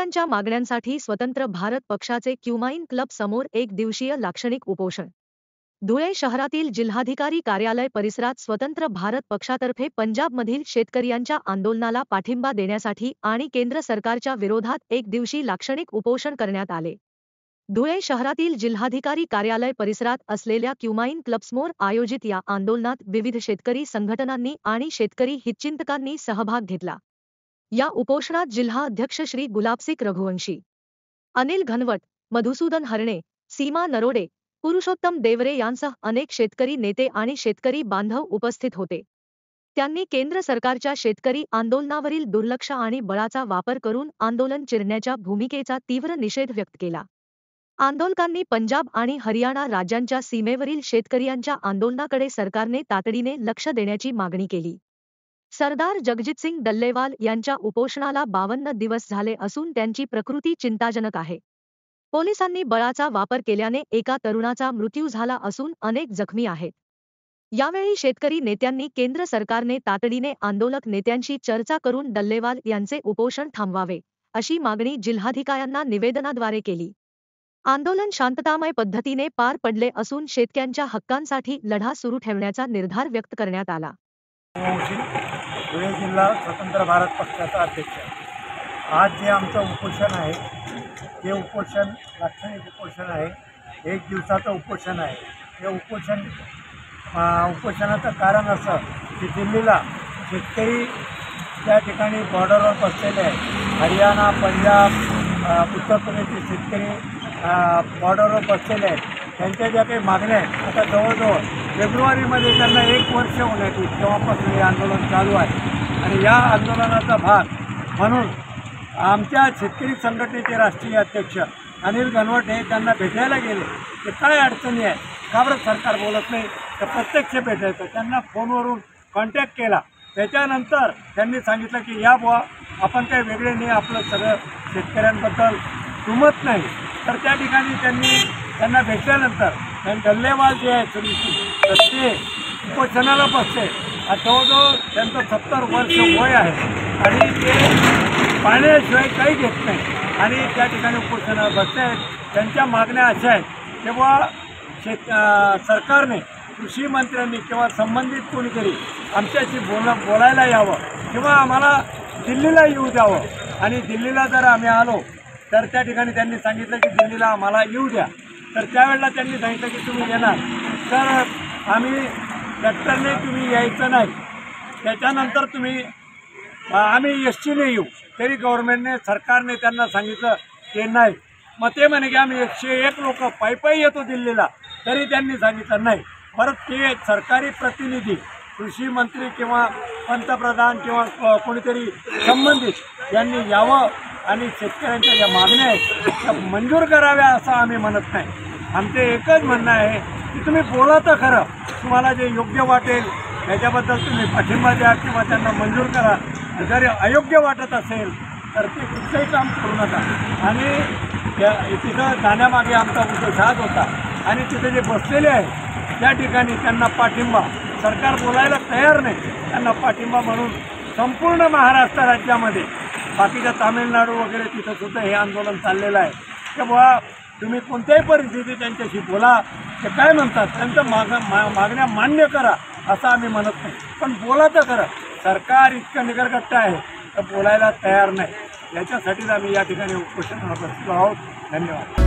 शेतकऱ्यांच्या मागण्यांसाठी स्वतंत्र भारत पक्षाचे क्युमाइन क्लब समोर एक दिवसीय लाक्षणिक उपोषण। धुळे शहरातील जिल्हाधिकारी कार्यालय परिसरात स्वतंत्र भारत पक्षातर्फे पंजाबमधील शेतकऱ्यांच्या आंदोलनाला पाठिंबा देण्यासाठी आणि केंद्र सरकारच्या विरोधात एक दिवसीय लाक्षणिक उपोषण करण्यात आले। धुळे शहरातील जिल्हाधिकारी कार्यालय परिसरात असलेल्या क्युमाइन क्लबसमोर आयोजित या आंदोलनात विविध शेतकरी संघटनांनी आणि शेतकरी हितचिंतकांनी सहभाग घेतला। या उपोषणात जिल्हा अध्यक्ष श्री गुलाबसिंग रघुवंशी, अनिल घनवट, मधुसूदन हरणे, सीमा नरोडे, पुरुषोत्तम देवरे यांसह अनेक शेतकरी नेते आणि शेतकरी बांधव उपस्थित होते। त्यांनी केंद्र सरकारच्या शेतकरी आंदोलनावरील दुर्लक्ष आणि बळाचा वापर करून आंदोलन चिरण्याच्या भूमिकेचा तीव्र निषेध व्यक्त केला। आंदोलकांनी पंजाब आणि हरियाणा राज्यांच्या सीमेवरील शेतकऱ्यांच्या आंदोलनाकडे सरकारने तातडीने लक्ष देण्याची मागणी केली। सरदार जगजितसिंग डल्लेवाल यांच्या उपोषणाला 52 दिवस झाले असून त्यांची प्रकृती चिंताजनक आहे। पोलिसांनी बळाचा वापर केल्याने एका तरुणाचा मृत्यू झाला असून अनेक जखमी आहेत। यावेळी शेतकरी नेत्यांनी केंद्र सरकारने तातडीने आंदोलक नेत्यांशी चर्चा करून डल्लेवाल यांचे उपोषण थांबवावे, अशी मागणी जिल्हाधिकाऱ्यांना निवेदनाद्वारे केली। आंदोलन शांततामय पद्धतीने पार पडले असून शेतकऱ्यांच्या हक्कांसाठी लढा सुरू ठेवण्याचा निर्धार व्यक्त करण्यात आला। धुळे जिल्हा स्वतंत्र भारत पक्षाचा अध्यक्ष। आज जे आमचं उपोषण आहे ते उपोषण लाक्षणिक उपोषण आहे, एक दिवसाचं उपोषण आहे। हे उपोषणाचं कारण असं की दिल्लीला शेतकरी त्या ठिकाणी बॉर्डरवर बसलेले आहेत। हरियाणा, पंजाब, उत्तर प्रदेशचे शेतकरी बॉर्डरवर बसलेले आहेत। त्यांच्या ज्या काही मागण्या आहेत, आता जवळजवळ फेब्रुवारीमध्ये त्यांना 1 वर्ष होण्यात येईल तेव्हापासून हे आंदोलन चालू आहे। आणि या आंदोलनाचा भाग म्हणून आमच्या शेतकरी संघटनेचे राष्ट्रीय अध्यक्ष अनिल घनवट हे त्यांना भेटायला गेले की काय अडचणी आहे, का बरं सरकार बोलत नाही, तर प्रत्यक्ष भेटायचं। त्यांना फोनवरून कॉन्टॅक्ट केला, त्याच्यानंतर त्यांनी सांगितलं की या बुवा आपण काही वेगळे नाही, आपलं सगळं शेतकऱ्यांबद्दल दुमत नाही। तर त्या ठिकाणी त्यांना भेटल्यानंतर डल्लेवाल जे आहे तर ते उपोषणाला बसते। जवळजवळ त्यांचं 70 वर्ष वय आहे आणि ते पाण्याशिवाय काही घेत नाही आणि त्या ठिकाणी उपोषणाला बसते आहेत। त्यांच्या मागण्या अशा आहेत की सरकारने, कृषी मंत्र्यांनी किंवा संबंधित कोणीतरी आमच्याशी बोलायला यावं किंवा आम्हाला दिल्लीला येऊ द्यावं। आणि दिल्लीला जर आम्ही आलो तर त्या ठिकाणी त्यांनी सांगितलं की दिल्लीला आम्हाला येऊ द्या। तर त्यावेळेला त्यांनी सांगितलं की तुम्ही येणार तर आम्ही ट्रॅक्टरने तुम्ही यायचं नाही, त्याच्यानंतर आम्ही एसटीने येऊ। तरी गव्हर्नमेंटने, सरकारने त्यांना सांगितलं की नाही। मग ते म्हणे की आम्ही 101 लोक पायी येतो दिल्लीला, तरी त्यांनी सांगितलं नाही। परत ते सरकारी प्रतिनिधी, कृषी मंत्री किंवा पंतप्रधान किंवा कोणीतरी संबंधित यांनी यावं आणि शेतकऱ्यांच्या ज्या मागण्या आहेत त्या मंजूर कराव्या असं आम्ही म्हणत नाही। आमचं एकच म्हणणं आहे की तुम्ही बोला तर खरं, तुम्हाला जे योग्य वाटेल त्याच्याबद्दल तुम्ही पाठिंबा द्या किंवा त्यांना मंजूर करा। जर अयोग्य वाटत असेल तर ते कुठचंही काम करू नका। आणि तिथं जाण्यामागे आमचा उद्देश हाच होता आणि तिथे जे बसलेले आहेत त्या ठिकाणी त्यांना पाठिंबा, सरकार बोलायला तयार नाही, त्यांना पाठिंबा म्हणून संपूर्ण महाराष्ट्र राज्यामध्ये, बाकीच्या तामिळनाडू वगैरे तिथं सुद्धा हे आंदोलन चाललेलं आहे की बुवा तुम्ही कोणत्याही परिस्थितीत त्यांच्याशी बोला, ते काय म्हणतात त्यांचं मागण्या मान्य करा असं आम्ही म्हणत नाही, पण बोला तर खरं। सरकार इतकं निगरगट्ट आहे तर बोलायला तयार नाही, याच्यासाठीच आम्ही या ठिकाणी उपोषणाला बसलो आहोत। धन्यवाद।